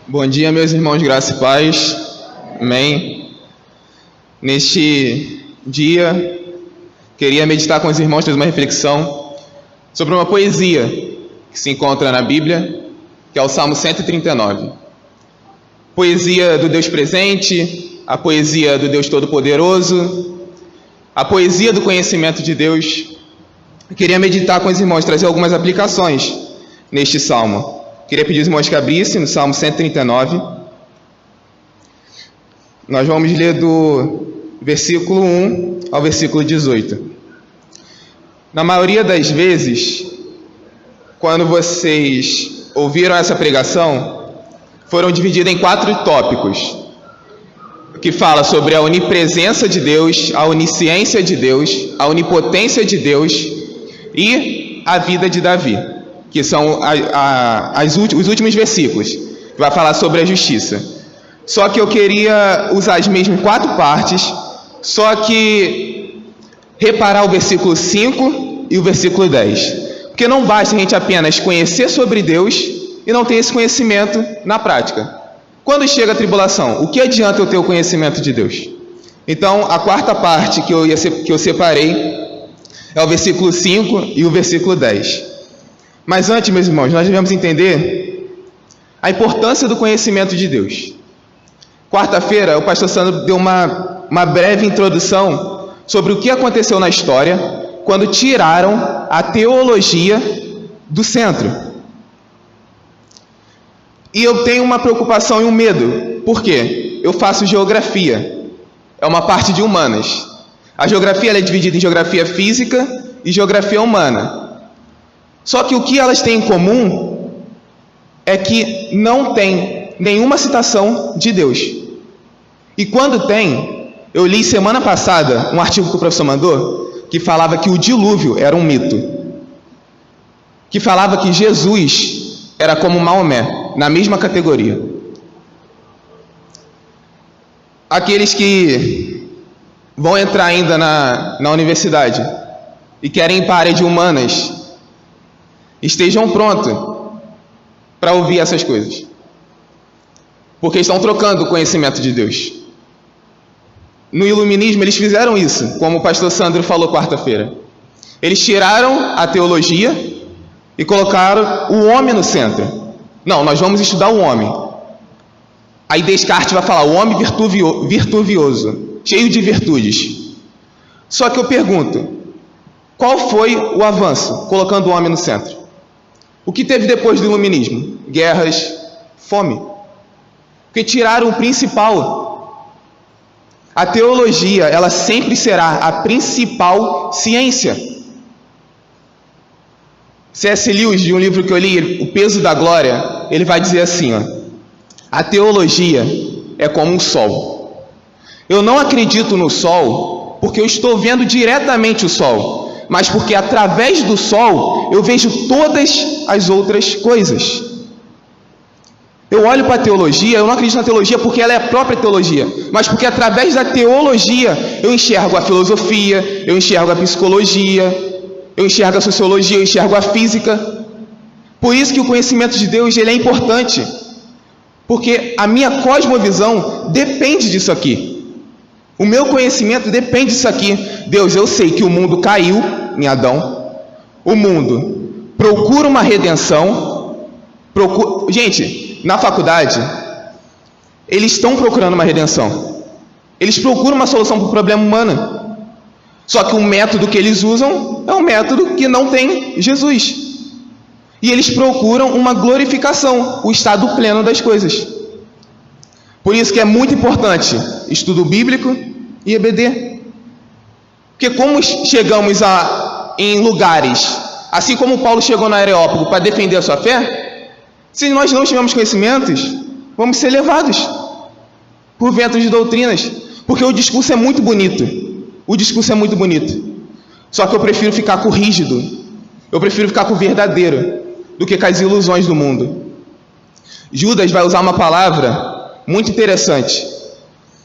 Bom dia, meus irmãos, graça e paz. Amém. Neste dia, queria meditar com os irmãos, fazer uma reflexão sobre uma poesia que se encontra na Bíblia, que é o Salmo 139. Poesia do Deus presente, a poesia do Deus Todo-Poderoso, a poesia do conhecimento de Deus. Queria meditar com os irmãos, trazer algumas aplicações neste Salmo. Queria pedir aos irmãos que abrissem no Salmo 139. Nós vamos ler do versículo 1 ao versículo 18. Na maioria das vezes, quando vocês ouviram essa pregação, foram divididas em 4 tópicos, que fala sobre a onipresença de Deus, a onisciência de Deus, a onipotência de Deus e a vida de Davi, que são os últimos versículos, que vai falar sobre a justiça. Só que eu queria usar as mesmas 4 partes, só que reparar o versículo 5 e o versículo 10. Porque não basta a gente apenas conhecer sobre Deus e não ter esse conhecimento na prática. Quando chega a tribulação, o que adianta eu ter o conhecimento de Deus? Então, a 4ª parte que eu separei é o versículo 5 e o versículo 10. Mas antes, meus irmãos, nós devemos entender a importância do conhecimento de Deus. Quarta-feira, o pastor Sandro deu uma breve introdução sobre o que aconteceu na história quando tiraram a teologia do centro. E eu tenho uma preocupação e um medo. Por quê? Eu faço geografia. É uma parte de humanas. A geografia ela é dividida em geografia física e geografia humana. Só que o que elas têm em comum é que não tem nenhuma citação de Deus. E quando tem, eu li semana passada um artigo que o professor mandou, que falava que o dilúvio era um mito. Que falava que Jesus era como Maomé, na mesma categoria. Aqueles que vão entrar ainda na universidade e querem ir para a área de humanas, estejam prontos para ouvir essas coisas, porque estão trocando o conhecimento de Deus. No iluminismo eles fizeram isso, como o pastor Sandro falou quarta-feira. Eles tiraram a teologia e colocaram o homem no centro. Não, nós vamos estudar o homem. Aí Descartes vai falar o homem virtuoso, cheio de virtudes. Só que eu pergunto, qual foi o avanço colocando o homem no centro? O que teve depois do iluminismo? Guerras, fome. Porque tiraram o principal. A teologia, ela sempre será a principal ciência. C.S. Lewis, de um livro que eu li, O Peso da Glória, ele vai dizer assim, ó, a teologia é como um sol. Eu não acredito no sol porque eu estou vendo diretamente o sol, mas porque através do sol eu vejo todas as outras coisas. Eu olho para a teologia, eu não acredito na teologia porque ela é a própria teologia, mas porque através da teologia eu enxergo a filosofia, eu enxergo a psicologia, eu enxergo a sociologia, eu enxergo a física. Por isso que o conhecimento de Deus ele é importante, porque a minha cosmovisão depende disso aqui. O meu conhecimento depende disso aqui. Deus, eu sei que o mundo caiu em Adão. O mundo procura uma redenção. Gente, na faculdade, eles estão procurando uma redenção. Eles procuram uma solução para o problema humano. Só que o método que eles usam é um método que não tem Jesus. E eles procuram uma glorificação, o estado pleno das coisas. Por isso que é muito importante estudo bíblico e EBD. Porque como chegamos em lugares, assim como Paulo chegou no Areópago para defender a sua fé, se nós não tivermos conhecimentos, vamos ser levados por ventos de doutrinas. Porque o discurso é muito bonito. O discurso é muito bonito. Só que eu prefiro ficar com o rígido. Eu prefiro ficar com o verdadeiro do que com as ilusões do mundo. Judas vai usar uma palavra muito interessante.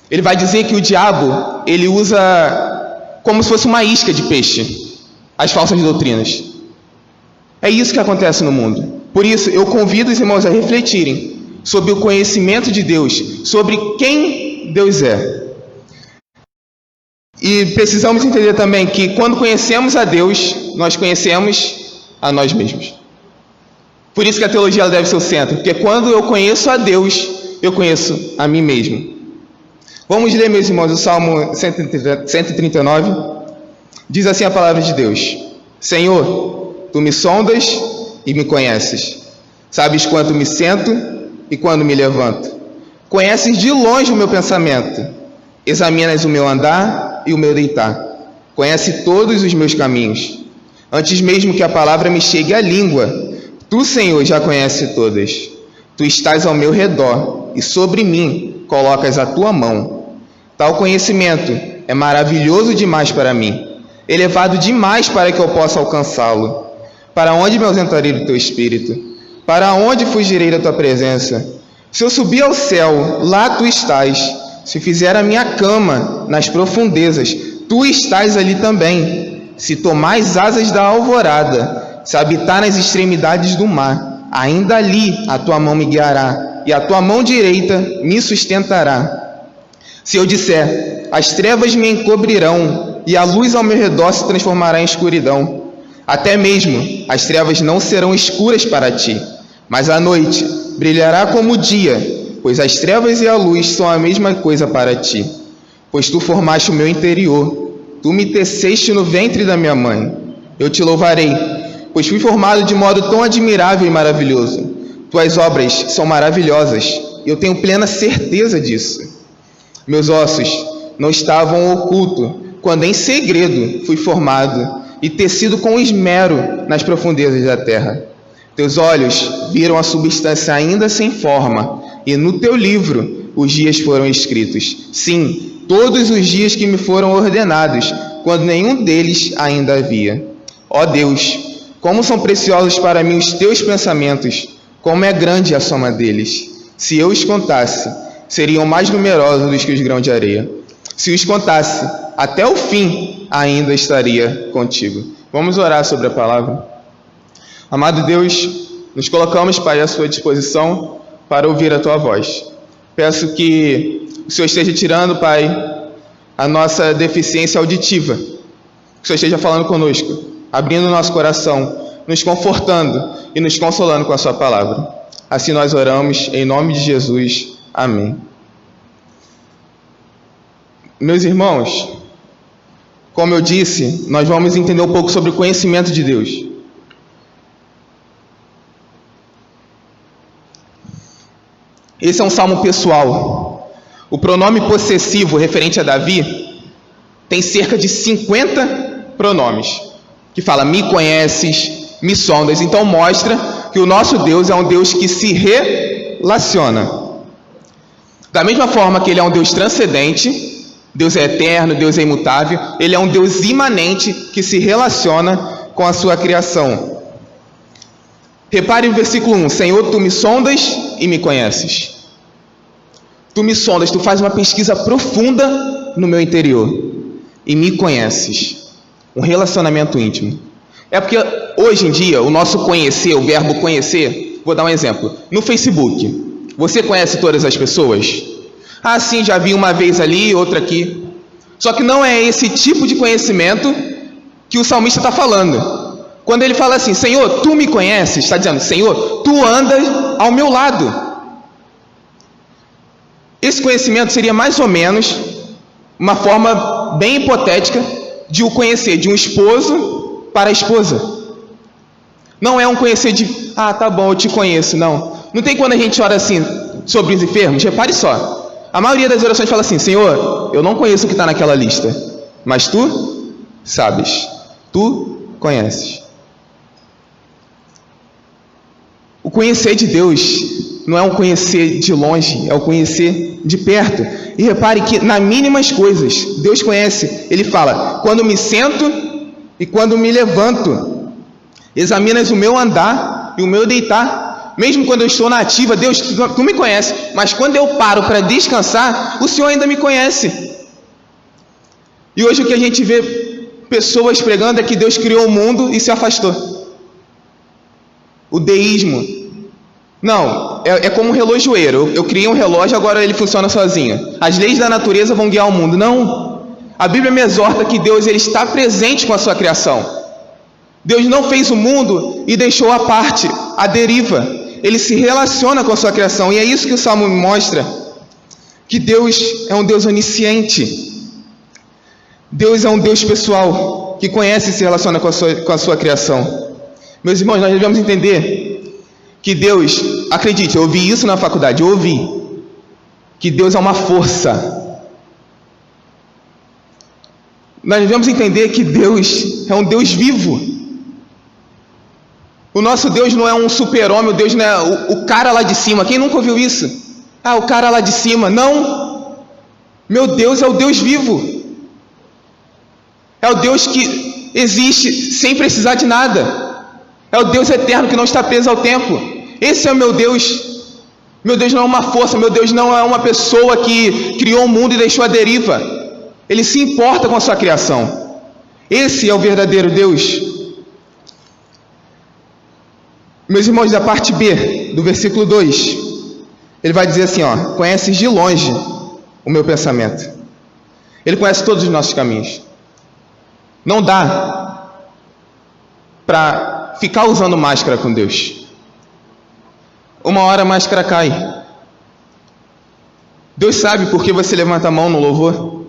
Ele vai dizer que o diabo, ele usa como se fosse uma isca de peixe as falsas doutrinas. É isso que acontece no mundo. Por isso, eu convido os irmãos a refletirem sobre o conhecimento de Deus, sobre quem Deus é. E precisamos entender também que quando conhecemos a Deus, nós conhecemos a nós mesmos. Por isso que a teologia ela deve ser o centro, porque quando eu conheço a Deus, eu conheço a mim mesmo. Vamos ler, meus irmãos, o Salmo 139. Diz assim a palavra de Deus: Senhor, tu me sondas e me conheces. Sabes quanto me sento e quando me levanto. Conheces de longe o meu pensamento. Examinas o meu andar e o meu deitar. Conhece todos os meus caminhos. Antes mesmo que a palavra me chegue à língua, tu, Senhor, já conheces todas. Tu estás ao meu redor e sobre mim colocas a tua mão. Tal conhecimento é maravilhoso demais para mim, elevado demais para que eu possa alcançá-lo. Para onde me ausentarei do teu espírito? Para onde fugirei da tua presença? Se eu subir ao céu, lá tu estás. Se fizer a minha cama nas profundezas, tu estás ali também. Se tomar as asas da alvorada, se habitar nas extremidades do mar, ainda ali a tua mão me guiará, e a tua mão direita me sustentará. Se eu disser, as trevas me encobrirão, e a luz ao meu redor se transformará em escuridão. Até mesmo as trevas não serão escuras para ti, mas a noite brilhará como o dia, pois as trevas e a luz são a mesma coisa para ti. Pois tu formaste o meu interior, tu me teceste no ventre da minha mãe. Eu te louvarei, pois fui formado de modo tão admirável e maravilhoso. Tuas obras são maravilhosas, e eu tenho plena certeza disso. Meus ossos não estavam ocultos, quando em segredo fui formado e tecido com esmero nas profundezas da terra. Teus olhos viram a substância ainda sem forma, e no teu livro os dias foram escritos. Sim, todos os dias que me foram ordenados, quando nenhum deles ainda havia. Ó Deus, como são preciosos para mim os teus pensamentos, como é grande a soma deles. Se eu os contasse, seriam mais numerosos do que os grãos de areia. Se os contasse, até o fim ainda estaria contigo. Vamos orar sobre a palavra. Amado Deus, nos colocamos, Pai, à sua disposição para ouvir a tua voz. Peço que o Senhor esteja tirando, Pai, a nossa deficiência auditiva. Que o Senhor esteja falando conosco, abrindo o nosso coração, nos confortando e nos consolando com a sua palavra. Assim nós oramos, em nome de Jesus. Amém. Meus irmãos, como eu disse, nós vamos entender um pouco sobre o conhecimento de Deus. Esse é um salmo pessoal. O pronome possessivo referente a Davi tem cerca de 50 pronomes, que fala me conheces, me sondas. Então mostra que o nosso Deus é um Deus que se relaciona. Da mesma forma que ele é um Deus transcendente, Deus é eterno, Deus é imutável, ele é um Deus imanente que se relaciona com a sua criação. Repare no versículo 1, Senhor, tu me sondas e me conheces. Tu me sondas, tu fazes uma pesquisa profunda no meu interior e me conheces. Um relacionamento íntimo. É porque hoje em dia o nosso conhecer, o verbo conhecer, vou dar um exemplo. No Facebook, você conhece todas as pessoas? Ah, sim, já vi uma vez ali, outra aqui. Só que não é esse tipo de conhecimento que o salmista está falando. Quando ele fala assim, Senhor, tu me conheces, está dizendo, Senhor, tu andas ao meu lado. Esse conhecimento seria mais ou menos uma forma bem hipotética de o conhecer de um esposo para a esposa. Não é um conhecer de, ah, tá bom, eu te conheço, não. Não tem quando a gente ora assim sobre os enfermos? Repare só. A maioria das orações fala assim, Senhor, eu não conheço o que está naquela lista, mas tu sabes, tu conheces. O conhecer de Deus não é um conhecer de longe, é o conhecer de perto. E repare que nas mínimas coisas, Deus conhece. Ele fala, quando me sento e quando me levanto, examinas o meu andar e o meu deitar. Mesmo quando eu estou na ativa, Deus, tu me conhece. Mas quando eu paro para descansar, o Senhor ainda me conhece. E hoje o que a gente vê pessoas pregando é que Deus criou o mundo e se afastou. O deísmo. Não, não, é como um relojoeiro. Eu criei um relógio, agora ele funciona sozinho. As leis da natureza vão guiar o mundo. Não. A Bíblia me exorta que Deus ele está presente com a sua criação. Deus não fez o mundo e deixou à parte, à deriva. Ele se relaciona com a sua criação. E é isso que o Salmo me mostra. Que Deus é um Deus onisciente. Deus é um Deus pessoal, que conhece e se relaciona com a sua criação. Meus irmãos, nós devemos entender que Deus, acredite, eu ouvi isso na faculdade, eu ouvi, que Deus é uma força. Nós devemos entender que Deus é um Deus vivo. O nosso Deus não é um super-homem, o Deus não é o cara lá de cima. Quem nunca ouviu isso? Ah, o cara lá de cima. Não! Meu Deus é o Deus vivo. É o Deus que existe sem precisar de nada. É o Deus eterno que não está preso ao tempo. Esse é o meu Deus. Meu Deus não é uma força, meu Deus não é uma pessoa que criou o mundo e deixou a deriva. Ele se importa com a sua criação. Esse é o verdadeiro Deus. Meus irmãos, da parte B, do versículo 2, ele vai dizer assim, ó: conheces de longe o meu pensamento. Ele conhece todos os nossos caminhos. Não dá para ficar usando máscara com Deus. Uma hora a máscara cai. Deus sabe por que você levanta a mão no louvor.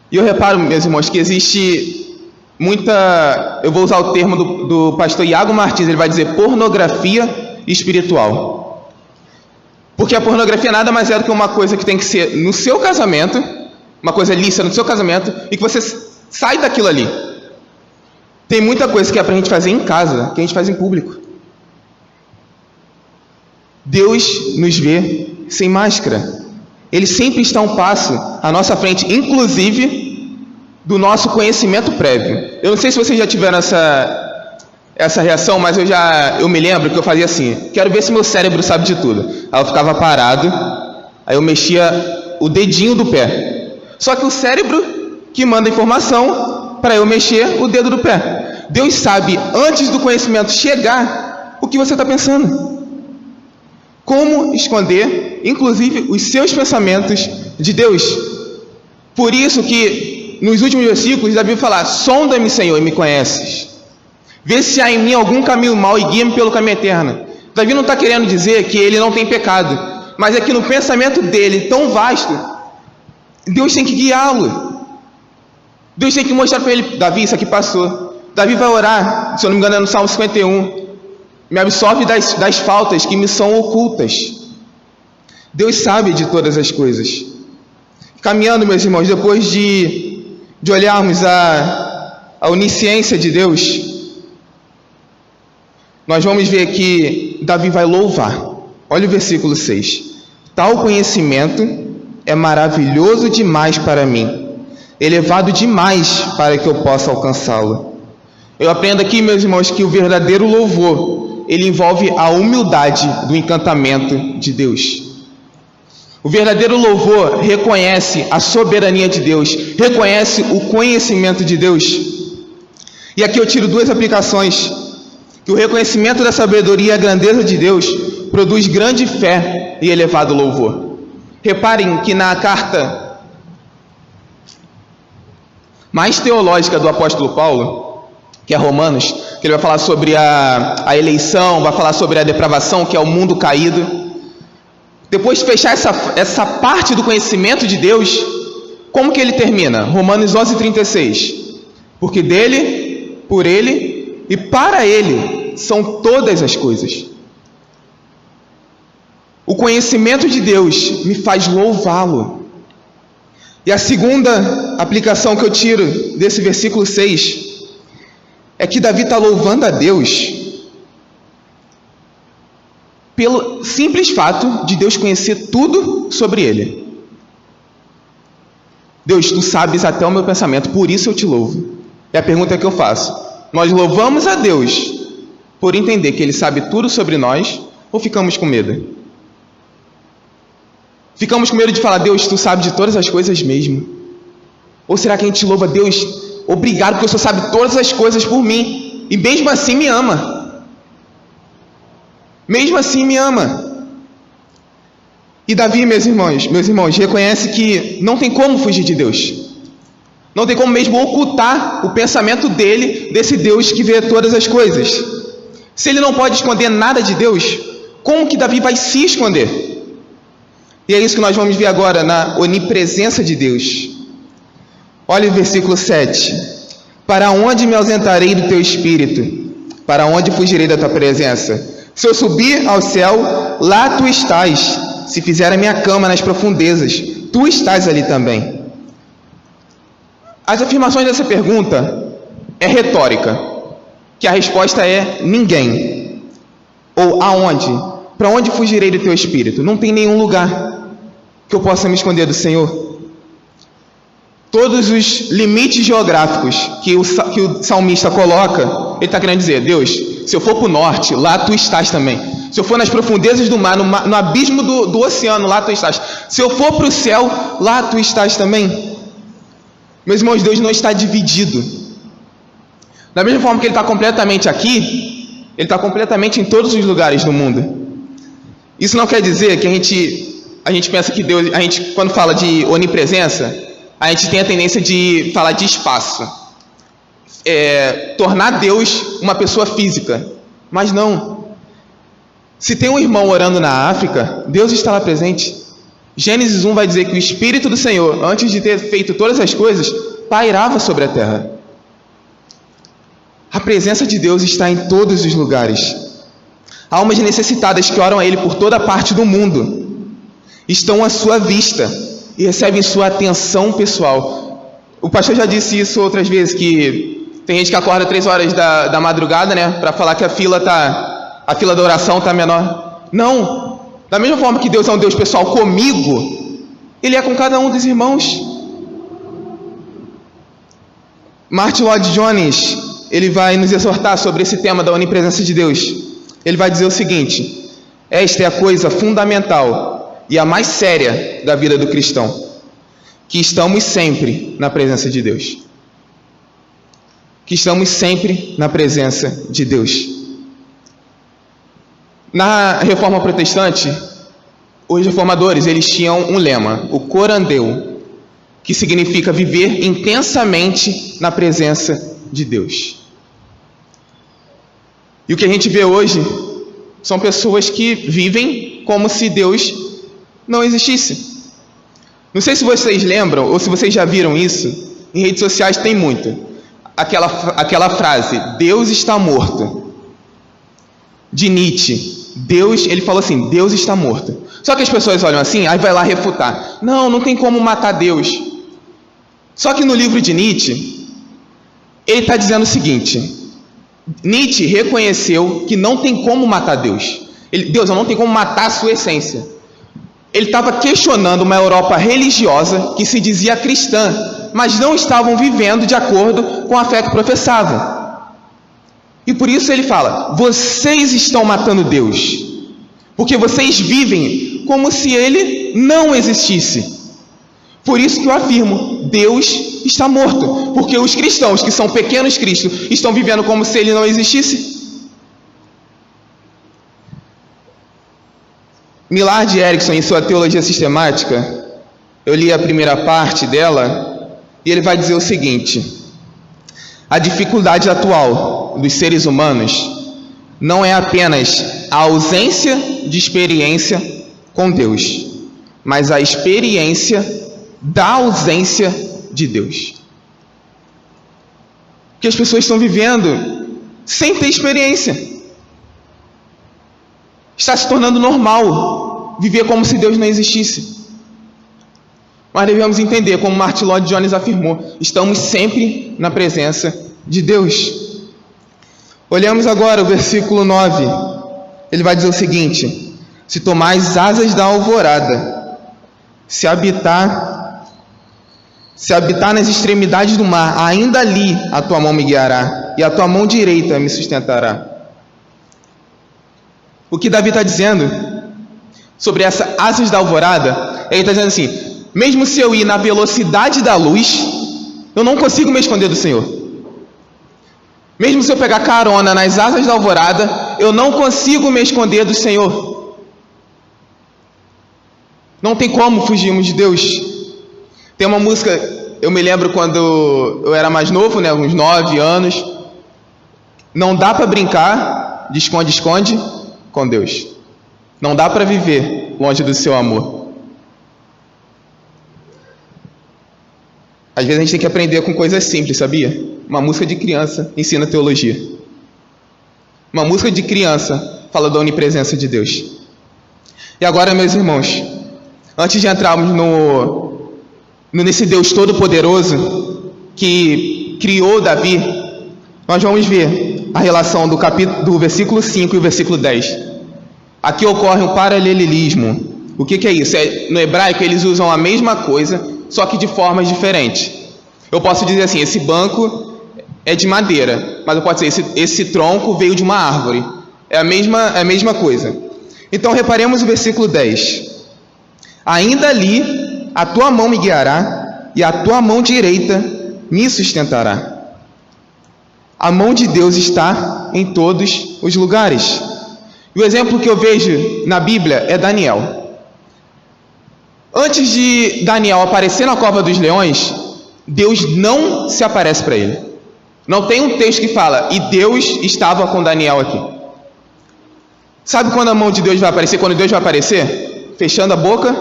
E eu reparo, meus irmãos, que existe muita... Eu vou usar o termo do pastor Iago Martins. Ele vai dizer pornografia espiritual. Porque a pornografia nada mais é do que uma coisa que tem que ser no seu casamento, uma coisa lícita no seu casamento, e que você sai daquilo ali. Tem muita coisa que é para a gente fazer em casa, que a gente faz em público. Deus nos vê sem máscara. Ele sempre está um passo à nossa frente, inclusive do nosso conhecimento prévio. Eu não sei se vocês já tiveram essa reação, mas eu me lembro que eu fazia assim: quero ver se meu cérebro sabe de tudo. Aí eu ficava parado, aí eu mexia o dedinho do pé. Só que o cérebro que manda informação para eu mexer o dedo do pé. Deus sabe, antes do conhecimento chegar, o que você está pensando. Como esconder, inclusive, os seus pensamentos de Deus. Por isso que, nos últimos versículos, Davi fala: sonda-me, Senhor, e me conheces. Vê se há em mim algum caminho mau e guia-me pelo caminho eterno. Davi não está querendo dizer que ele não tem pecado, mas é que no pensamento dele, tão vasto, Deus tem que guiá-lo. Deus tem que mostrar para ele: Davi, isso aqui passou. Davi vai orar, se eu não me engano é no Salmo 51. Me absolve das faltas que me são ocultas. Deus sabe de todas as coisas. Caminhando, meus irmãos, depois de olharmos a onisciência de Deus, nós vamos ver que Davi vai louvar. Olha o versículo 6. Tal conhecimento é maravilhoso demais para mim, elevado demais para que eu possa alcançá-lo. Eu aprendo aqui, meus irmãos, que o verdadeiro louvor, ele envolve a humildade do encantamento de Deus. O verdadeiro louvor reconhece a soberania de Deus, reconhece o conhecimento de Deus. E aqui eu tiro duas aplicações: que o reconhecimento da sabedoria e a grandeza de Deus produz grande fé e elevado louvor. Reparem que na carta mais teológica do apóstolo Paulo, que é Romanos, que ele vai falar sobre a eleição, vai falar sobre a depravação, que é o mundo caído. Depois de fechar essa parte do conhecimento de Deus, como que ele termina? Romanos 11:36. Porque dele, por ele e para ele são todas as coisas. O conhecimento de Deus me faz louvá-lo. E a segunda aplicação que eu tiro desse versículo 6 é que Davi está louvando a Deus pelo simples fato de Deus conhecer tudo sobre ele. Deus, tu sabes até o meu pensamento, por isso eu te louvo. É a pergunta que eu faço: nós louvamos a Deus por entender que ele sabe tudo sobre nós, ou ficamos com medo? Ficamos com medo de falar: Deus, tu sabes de todas as coisas mesmo? Ou será que a gente louva: Deus, obrigado porque o Senhor sabe todas as coisas por mim, e mesmo assim me ama? Mesmo assim me ama. que Davi, meus irmãos, reconhece que não tem como fugir de Deus. Não tem como mesmo ocultar o pensamento dele, desse Deus que vê todas as coisas. Se ele não pode esconder nada de Deus, como que Davi vai se esconder? E é isso que nós vamos ver agora na onipresença de Deus. Olha o versículo 7. Para onde me ausentarei do teu espírito? Para onde fugirei da tua presença? Se eu subir ao céu, lá tu estás. Se fizer a minha cama nas profundezas, tu estás ali também. As afirmações dessa pergunta é retórica, que a resposta é ninguém. Ou aonde? Para onde fugirei do teu espírito? Não tem nenhum lugar que eu possa me esconder do Senhor. Todos os limites geográficos que o salmista coloca, ele está querendo dizer: Deus, se eu for para o norte, lá tu estás também. Se eu for nas profundezas do mar, no abismo do oceano, lá tu estás. Se eu for para o céu, lá tu estás também. Meus irmãos, Deus não está dividido. Da mesma forma que Ele está completamente aqui, Ele está completamente em todos os lugares do mundo. Isso não quer dizer que a gente pensa que Deus, quando fala de onipresença, a gente tem a tendência de falar de espaço, tornar Deus uma pessoa física. Mas não. Se tem um irmão orando na África, Deus está lá presente. Gênesis 1 vai dizer que o Espírito do Senhor, antes de ter feito todas as coisas, pairava sobre a terra. A presença de Deus está em todos os lugares. Almas necessitadas que oram a Ele por toda parte do mundo estão à sua vista e recebem sua atenção pessoal. O pastor já disse isso outras vezes, que tem gente que acorda 3 horas da madrugada, né, para falar que a fila da oração está menor. Não, da mesma forma que Deus é um Deus pessoal comigo, Ele é com cada um dos irmãos. Martin Lloyd-Jones, ele vai nos exortar sobre esse tema da onipresença de Deus. Ele vai dizer o seguinte: esta é a coisa fundamental e a mais séria da vida do cristão, que estamos sempre na presença de Deus. Que estamos sempre na presença de Deus. Na Reforma Protestante, os reformadores, eles tinham um lema, o corandeu, que significa viver intensamente na presença de Deus. E o que a gente vê hoje são pessoas que vivem como se Deus não existisse. Não sei se vocês lembram, ou se vocês já viram isso, em redes sociais tem muito. Aquela frase, Deus está morto. De Nietzsche. Deus, ele falou assim, Deus está morto. Só que as pessoas olham assim, aí vai lá refutar. Não tem como matar Deus. Só que no livro de Nietzsche, ele está dizendo o seguinte: Nietzsche reconheceu que não tem como matar Deus. Deus não tem como matar a sua essência. Ele estava questionando uma Europa religiosa que se dizia cristã, mas não estavam vivendo de acordo com a fé que professavam. E por isso ele fala: vocês estão matando Deus, porque vocês vivem como se Ele não existisse. Por isso que eu afirmo, Deus está morto, porque os cristãos, que são pequenos cristos, estão vivendo como se Ele não existisse. Millard Erickson, em sua Teologia Sistemática, eu li a primeira parte dela, e ele vai dizer o seguinte: a dificuldade atual dos seres humanos não é apenas a ausência de experiência com Deus, mas a experiência da ausência de Deus. Que as pessoas estão vivendo sem ter experiência. Está se tornando normal viver como se Deus não existisse. Mas devemos entender, como Martin Lloyd-Jones afirmou, estamos sempre na presença de Deus. Olhamos agora o versículo 9. Ele vai dizer o seguinte: se tomais asas da alvorada, se habitar nas extremidades do mar, ainda ali a tua mão me guiará, e a tua mão direita me sustentará. O que Davi está dizendo sobre essas asas da alvorada, ele está dizendo assim: mesmo se eu ir na velocidade da luz, eu não consigo me esconder do Senhor. Mesmo se eu pegar carona nas asas da alvorada, eu não consigo me esconder do Senhor. Não tem como fugirmos de Deus. Tem uma música, eu me lembro quando eu era mais novo, né, uns 9 anos. Não dá para brincar de esconde-esconde com Deus. Não dá para viver longe do seu amor. Às vezes a gente tem que aprender com coisas simples, sabia? Uma música de criança ensina teologia. Uma música de criança fala da onipresença de Deus. E agora, meus irmãos, antes de entrarmos nesse Deus todo-poderoso que criou Davi, nós vamos ver a relação do versículo 5 e o versículo 10. Aqui ocorre um paralelismo. O que é isso? No hebraico eles usam a mesma coisa, só que de formas diferentes. Eu posso dizer assim, esse banco é de madeira, mas eu posso dizer, esse tronco veio de uma árvore. É a mesma coisa. Então reparemos o versículo 10. Ainda ali a tua mão me guiará, e a tua mão direita me sustentará. A mão de Deus está em todos os lugares. E o exemplo que eu vejo na Bíblia é Daniel. Antes de Daniel aparecer na cova dos leões, Deus não se aparece para ele. Não tem um texto que fala, e Deus estava com Daniel aqui. Sabe quando a mão de Deus vai aparecer? Quando Deus vai aparecer? Fechando a boca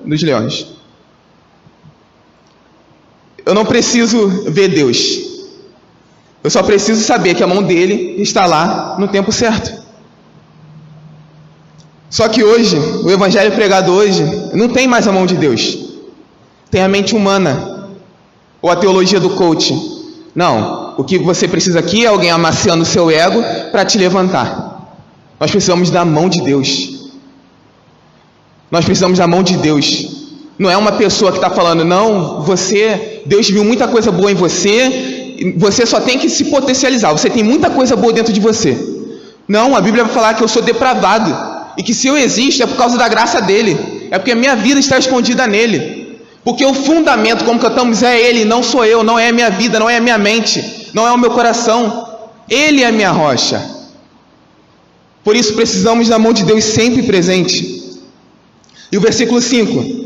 dos leões. Eu não preciso ver Deus. Eu só preciso saber que a mão dele está lá no tempo certo. Só que hoje, o evangelho pregado hoje, não tem mais a mão de Deus. Tem a mente humana. Ou a teologia do coach. Não, o que você precisa aqui é alguém amaciando o seu ego para te levantar. Nós precisamos da mão de Deus. Nós precisamos da mão de Deus. Não é uma pessoa que está falando, não, Deus viu muita coisa boa em você só tem que se potencializar, você tem muita coisa boa dentro de você. Não, a Bíblia vai falar que eu sou depravado, e que se eu existo é por causa da graça dele, é porque a minha vida está escondida nele, porque o fundamento, como cantamos, é ele, não sou eu, não é a minha vida, não é a minha mente, não é o meu coração, ele é a minha rocha. Por isso precisamos da mão de Deus sempre presente. E o versículo 5: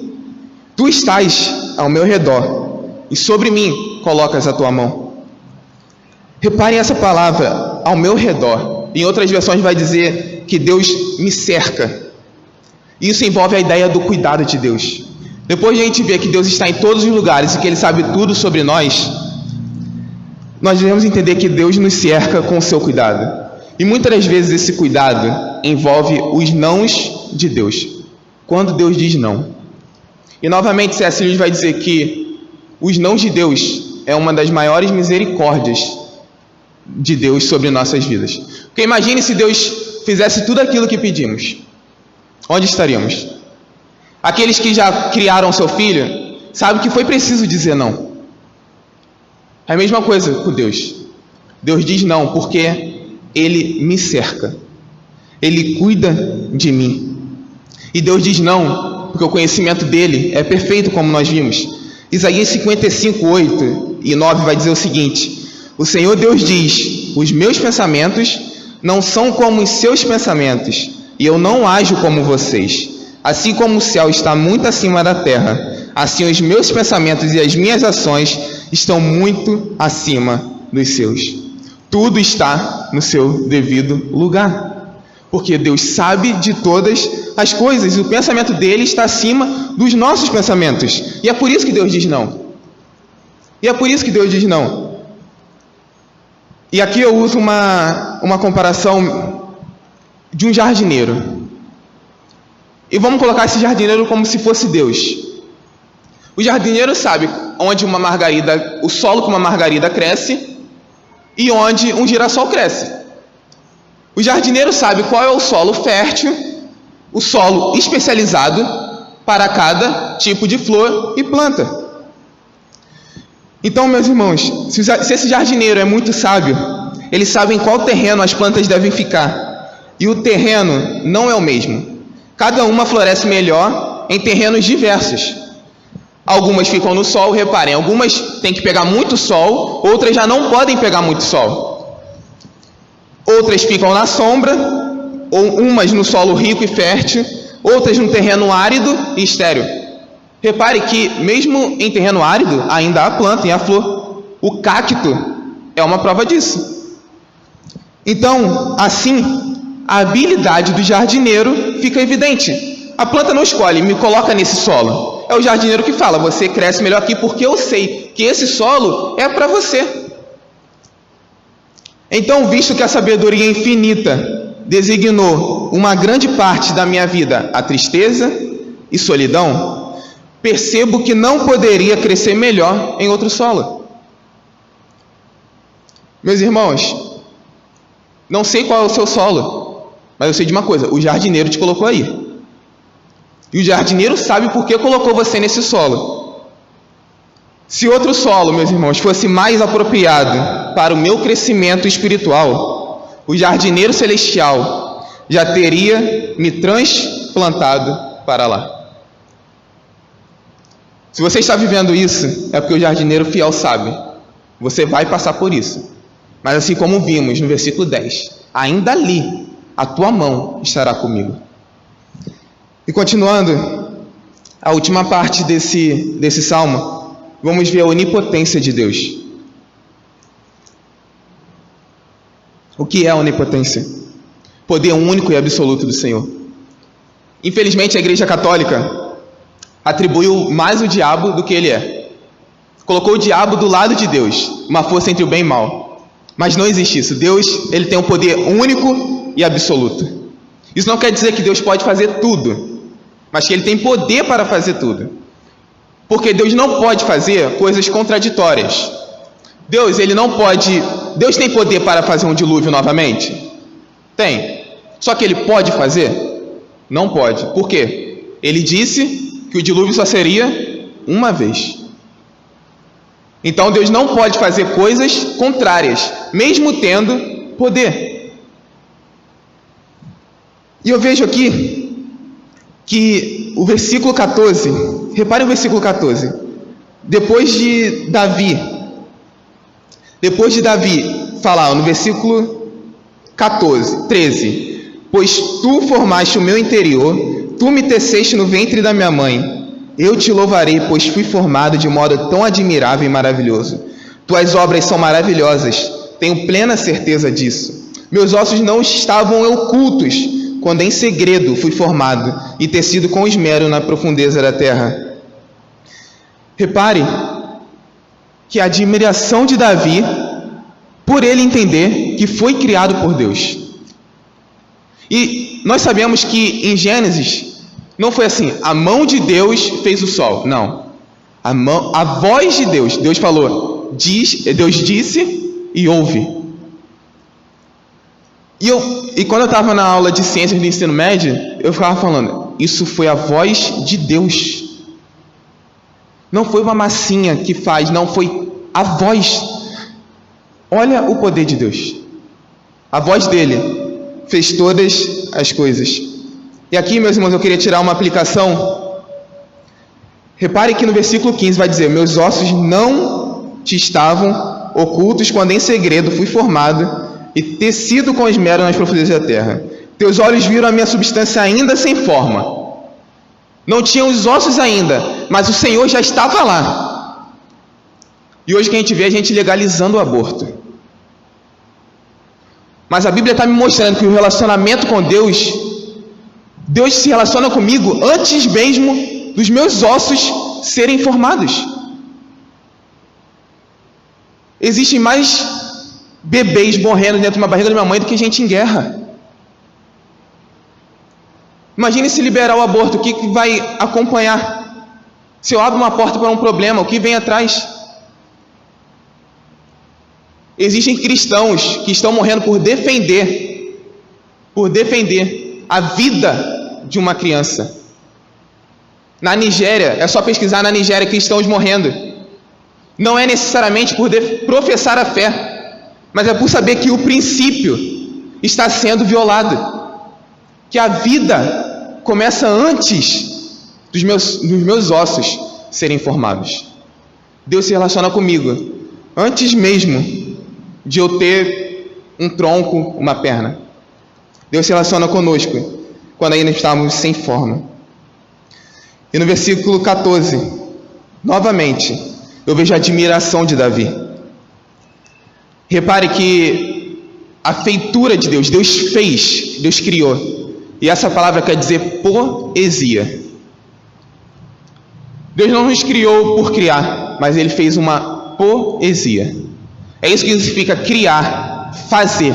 tu estás ao meu redor, e sobre mim colocas a tua mão. Reparem essa palavra, ao meu redor. Em outras versões vai dizer que Deus me cerca. Isso envolve a ideia do cuidado de Deus. Depois de a gente ver que Deus está em todos os lugares e que Ele sabe tudo sobre nós devemos entender que Deus nos cerca com o seu cuidado. E muitas das vezes esse cuidado envolve os nãos de Deus. Quando Deus diz não. E novamente C.S. Lewis vai dizer que os nãos de Deus é uma das maiores misericórdias de Deus sobre nossas vidas. Porque imagine se Deus fizesse tudo aquilo que pedimos. Onde estaríamos? Aqueles que já criaram seu filho, sabem que foi preciso dizer não. É a mesma coisa com Deus. Deus diz não porque Ele me cerca. Ele cuida de mim. E Deus diz não porque o conhecimento dele é perfeito, como nós vimos. Isaías 55, 8 e 9 vai dizer o seguinte: o Senhor Deus diz, os meus pensamentos não são como os seus pensamentos, e eu não ajo como vocês. Assim como o céu está muito acima da terra, assim os meus pensamentos e as minhas ações estão muito acima dos seus. Tudo está no seu devido lugar, porque Deus sabe de todas as coisas, e o pensamento dele está acima dos nossos pensamentos. E é por isso que Deus diz não. E aqui eu uso uma comparação de um jardineiro. E vamos colocar esse jardineiro como se fosse Deus. O jardineiro sabe onde o solo que uma margarida cresce e onde um girassol cresce. O jardineiro sabe qual é o solo fértil, o solo especializado para cada tipo de flor e planta. Então, meus irmãos, se esse jardineiro é muito sábio, ele sabe em qual terreno as plantas devem ficar. E o terreno não é o mesmo. Cada uma floresce melhor em terrenos diversos. Algumas ficam no sol, reparem, algumas têm que pegar muito sol, outras já não podem pegar muito sol. Outras ficam na sombra, ou umas no solo rico e fértil, outras num terreno árido e estéril. Repare que mesmo em terreno árido ainda há planta e há flor. O cacto é uma prova disso. Então, assim, a habilidade do jardineiro fica evidente. A planta não escolhe, me coloca nesse solo. É o jardineiro que fala, você cresce melhor aqui porque eu sei que esse solo é para você. Então, visto que a sabedoria infinita designou uma grande parte da minha vida a tristeza e solidão, percebo que não poderia crescer melhor em outro solo. Meus irmãos, não sei qual é o seu solo, mas eu sei de uma coisa, o jardineiro te colocou aí. E o jardineiro sabe por que colocou você nesse solo. Se outro solo, meus irmãos, fosse mais apropriado para o meu crescimento espiritual, o jardineiro celestial já teria me transplantado para lá. Se você está vivendo isso, é porque o jardineiro fiel sabe. Você vai passar por isso. Mas assim como vimos no versículo 10, ainda ali a tua mão estará comigo. E continuando, a última parte desse salmo, vamos ver a onipotência de Deus. O que é a onipotência? Poder único e absoluto do Senhor. Infelizmente, a Igreja Católica atribuiu mais o diabo do que ele é. Colocou o diabo do lado de Deus, uma força entre o bem e o mal. Mas não existe isso. Deus, ele tem um poder único e absoluto. Isso não quer dizer que Deus pode fazer tudo, mas que ele tem poder para fazer tudo. Porque Deus não pode fazer coisas contraditórias. Deus tem poder para fazer um dilúvio novamente? Tem. Só que ele pode fazer? Não pode. Por quê? Ele disse que o dilúvio só seria uma vez. Então Deus não pode fazer coisas contrárias, mesmo tendo poder. E eu vejo aqui que o versículo 14, reparem o versículo 14, depois de Davi falar no versículo 13, pois tu formaste o meu interior, tu me teceste no ventre da minha mãe, eu te louvarei, pois fui formado de modo tão admirável e maravilhoso. Tuas obras são maravilhosas, tenho plena certeza disso. Meus ossos não estavam ocultos, quando em segredo fui formado e tecido com esmero na profundeza da terra. Repare que a admiração de Davi, por ele entender que foi criado por Deus. E nós sabemos que em Gênesis não foi assim, a mão de Deus fez o sol. Não. A voz de Deus, Deus falou, Deus disse e ouve. E quando eu estava na aula de ciências do ensino médio, eu ficava falando, isso foi a voz de Deus. Não foi uma massinha que faz, não, foi a voz. Olha o poder de Deus. A voz dele fez todas as coisas. E aqui, meus irmãos, eu queria tirar uma aplicação. Repare que no versículo 15 vai dizer, meus ossos não te estavam ocultos quando em segredo fui formado e tecido com esmero nas profundezas da terra. Teus olhos viram a minha substância ainda sem forma. Não tinham os ossos ainda, mas o Senhor já estava lá. E hoje que a gente vê a gente legalizando o aborto. Mas a Bíblia está me mostrando que o relacionamento com Deus se relaciona comigo antes mesmo dos meus ossos serem formados. Existem mais bebês morrendo dentro de uma barriga de minha mãe do que gente em guerra. Imagine se liberar o aborto, o que vai acompanhar? Se eu abro uma porta para um problema, o que vem atrás? Existem cristãos que estão morrendo por defender a vida de uma criança. Na Nigéria, é só pesquisar na Nigéria, cristãos morrendo. Não é necessariamente por professar a fé, mas é por saber que o princípio está sendo violado. Que a vida começa antes dos meus ossos serem formados. Deus se relaciona comigo antes mesmo de eu ter um tronco, uma perna. Deus se relaciona conosco quando ainda estávamos sem forma. E no versículo 14, novamente, eu vejo a admiração de Davi. Repare que a feitura de Deus, Deus fez, Deus criou. E essa palavra quer dizer poesia. Deus não nos criou por criar, mas Ele fez uma poesia. É isso que significa criar, fazer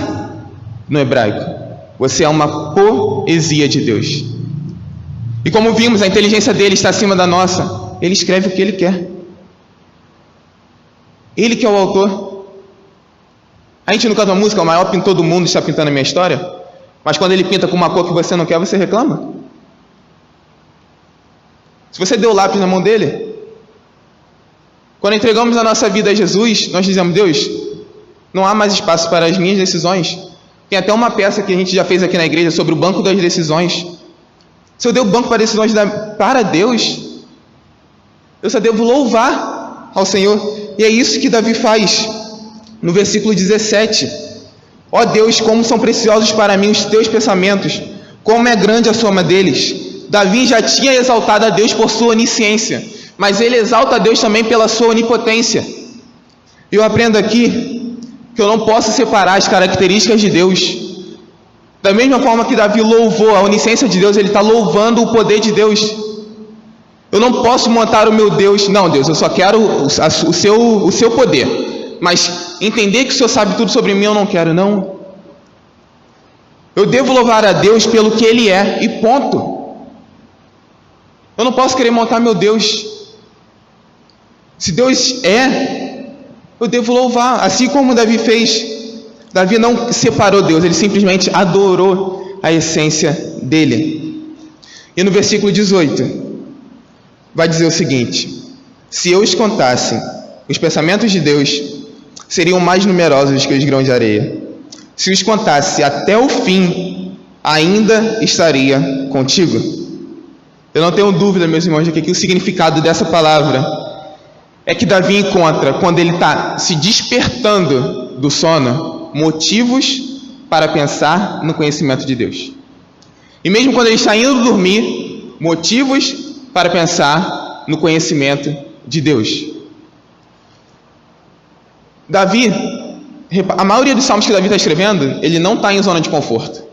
no hebraico. Você é uma poesia de Deus. E como vimos, a inteligência dele está acima da nossa. Ele escreve o que ele quer. Ele que é o autor. A gente não canta uma música, o maior pintor do mundo está pintando a minha história. Mas quando ele pinta com uma cor que você não quer, você reclama. Se você deu o lápis na mão dele, quando entregamos a nossa vida a Jesus, nós dizemos: Deus, não há mais espaço para as minhas decisões. Tem até uma peça que a gente já fez aqui na igreja sobre o banco das decisões. Se eu dei o banco para decisões para Deus, eu só devo louvar ao Senhor. E é isso que Davi faz no versículo 17. Ó Deus, como são preciosos para mim os teus pensamentos, como é grande a soma deles. Davi já tinha exaltado a Deus por sua onisciência, mas ele exalta a Deus também pela sua onipotência. Eu aprendo aqui que eu não posso separar as características de Deus. Da mesma forma que Davi louvou a onisciência de Deus, ele está louvando o poder de Deus. Eu não posso montar o meu Deus. Não, Deus, eu só quero o seu poder. Mas entender que o Senhor sabe tudo sobre mim, eu não quero, não. Eu devo louvar a Deus pelo que Ele é, e ponto. Eu não posso querer montar meu Deus. Se Deus é, eu devo louvar, assim como Davi fez. Davi não separou Deus, ele simplesmente adorou a essência dele. E no versículo 18, vai dizer o seguinte: se eu os contasse, os pensamentos de Deus seriam mais numerosos que os grãos de areia. Se os contasse até o fim, ainda estaria contigo. Eu não tenho dúvida, meus irmãos, de que o significado dessa palavra é que Davi encontra, quando ele está se despertando do sono, motivos para pensar no conhecimento de Deus. E mesmo quando ele está indo dormir, motivos para pensar no conhecimento de Deus. Davi, a maioria dos salmos que Davi está escrevendo, ele não está em zona de conforto.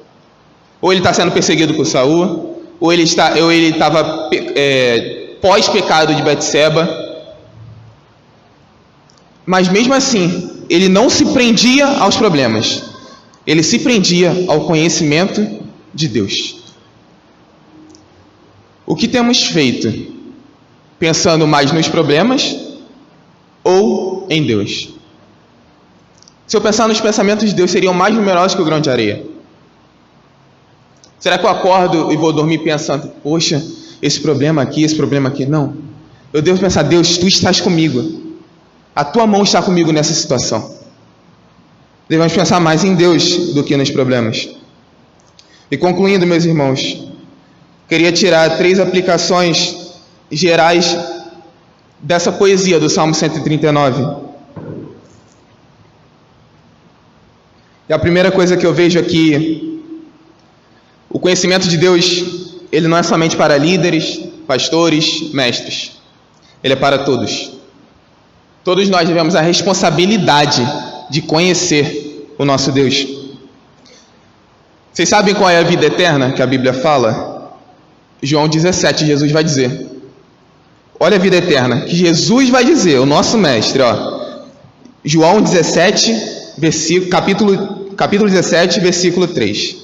Ou ele está sendo perseguido por Saul, ou ele estava pós-pecado de Betseba. Mas mesmo assim, ele não se prendia aos problemas. Ele se prendia ao conhecimento de Deus. O que temos feito? Pensando mais nos problemas ou em Deus? Se eu pensar nos pensamentos de Deus, seriam mais numerosos que o grão de areia. Será que eu acordo e vou dormir pensando: poxa, esse problema aqui? Não. Eu devo pensar: Deus, Tu estás comigo. A Tua mão está comigo nessa situação. Devemos pensar mais em Deus do que nos problemas. E concluindo, meus irmãos, queria tirar 3 aplicações gerais dessa poesia do Salmo 139. E a primeira coisa que eu vejo aqui: o conhecimento de Deus, ele não é somente para líderes, pastores, mestres. Ele é para todos. Todos nós tivemos a responsabilidade de conhecer o nosso Deus. Vocês sabem qual é a vida eterna que a Bíblia fala? João 17, Jesus vai dizer. Olha a vida eterna que Jesus vai dizer, o nosso mestre, ó. João 17, capítulo 17, versículo 3.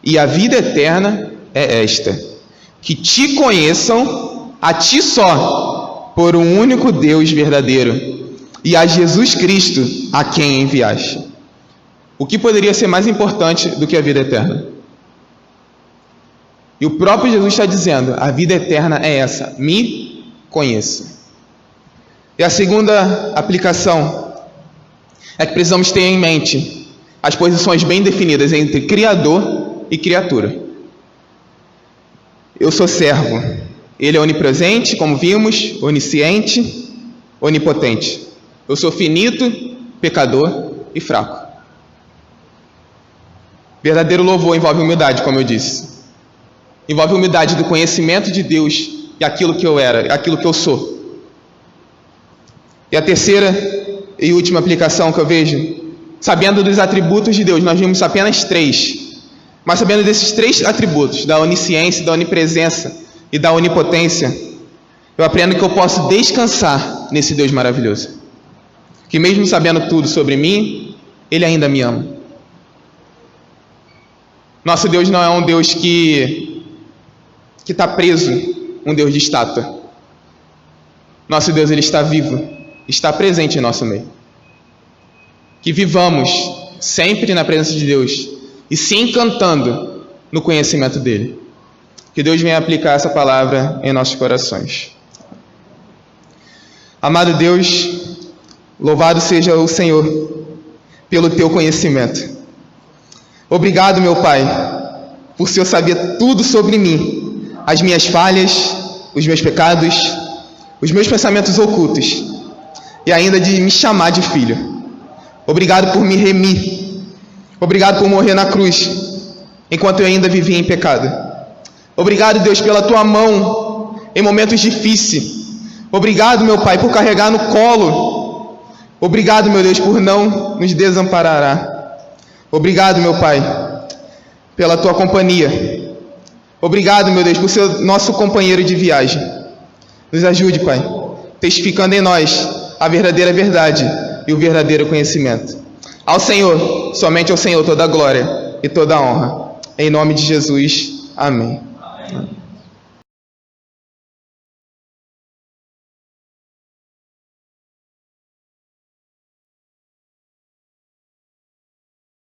E a vida eterna é esta: que te conheçam a ti só, por um único Deus verdadeiro, e a Jesus Cristo, a quem enviaste. O que poderia ser mais importante do que a vida eterna? E o próprio Jesus está dizendo: a vida eterna é essa, me conheça. E a segunda aplicação é que precisamos ter em mente as posições bem definidas entre Criador e criatura. Eu sou servo. Ele é onipresente, como vimos, onisciente, onipotente. Eu sou finito, pecador e fraco. Verdadeiro louvor envolve humildade, como eu disse. Envolve a humildade do conhecimento de Deus e aquilo que eu era, aquilo que eu sou. E a terceira e última aplicação que eu vejo, sabendo dos atributos de Deus, nós vimos apenas 3, mas sabendo desses 3 atributos, da onisciência, da onipresença e da onipotência, eu aprendo que eu posso descansar nesse Deus maravilhoso, que mesmo sabendo tudo sobre mim, Ele ainda me ama. Nosso Deus não é um Deus que está preso, um Deus de estátua. Nosso Deus, Ele está vivo, está presente em nosso meio. Que vivamos sempre na presença de Deus e se encantando no conhecimento dEle. Que Deus venha aplicar essa palavra em nossos corações. Amado Deus, louvado seja o Senhor pelo Teu conhecimento. Obrigado, meu Pai, por o Senhor saber tudo sobre mim, as minhas falhas, os meus pecados, os meus pensamentos ocultos, e ainda de me chamar de filho. Obrigado por me remir. Obrigado por morrer na cruz, enquanto eu ainda vivia em pecado. Obrigado, Deus, pela Tua mão em momentos difíceis. Obrigado, meu Pai, por carregar no colo. Obrigado, meu Deus, por não nos desamparar. Obrigado, meu Pai, pela Tua companhia. Obrigado, meu Deus, por ser nosso companheiro de viagem. Nos ajude, Pai, testificando em nós a verdadeira verdade e o verdadeiro conhecimento. Ao Senhor, somente ao Senhor, toda a glória e toda a honra. Em nome de Jesus. Amém.